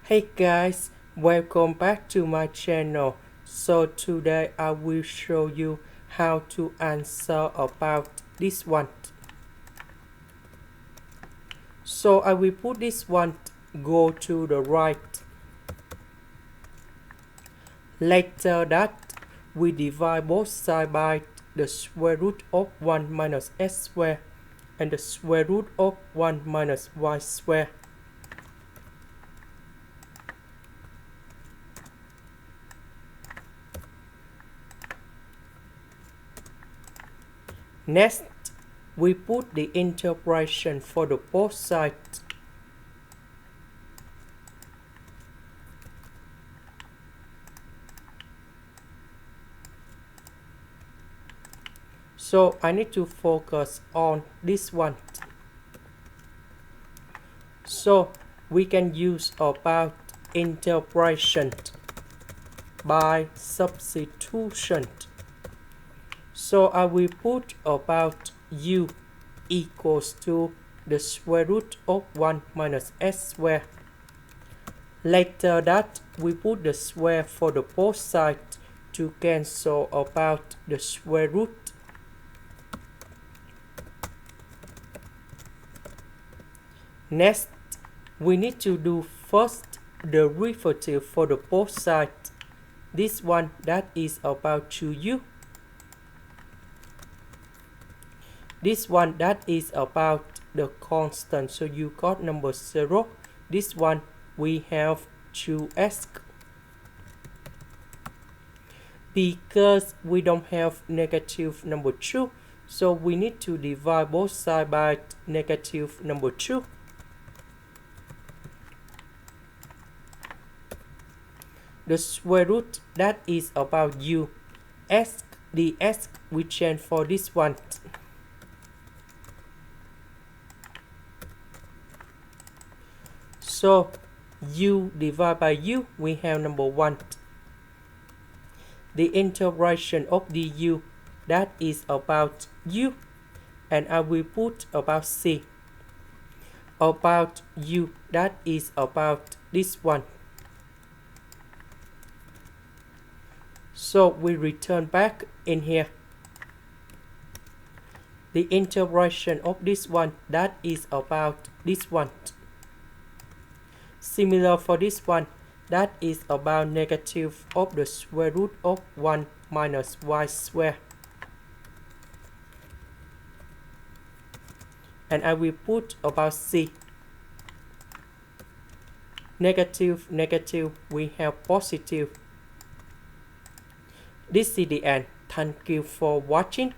Hey guys, welcome back to my channel. So today I will show you how to answer about this one. So I will put this one go to the right. Later that we divide both sides by the square root of 1 minus s squared and the square root of 1 minus y squared. Next, we put the integration for the both sides. So I need to focus on this one. So we can use about integration by substitution. So I will put about u equals to the square root of 1 minus s squared. Later that we put the square for the both sides to cancel about the square root. Next, we need to do first the derivative for the both sides. This one that is about 2u. This one that is about the constant, so you got number 0. This one we have 2s. Because we don't have negative number 2, so we need to divide both sides by negative number 2. The square root that is about u. S, the s we change for this one. So u divided by u, we have number 1. The integration of du that is about u, and I will put about c. About u that is about this one. So we return back in here. The integration of this one that is about this one. Similar for this one, that is about negative of the square root of 1 minus y squared. And I will put about c. Negative, negative, we have positive. This is the end. Thank you for watching.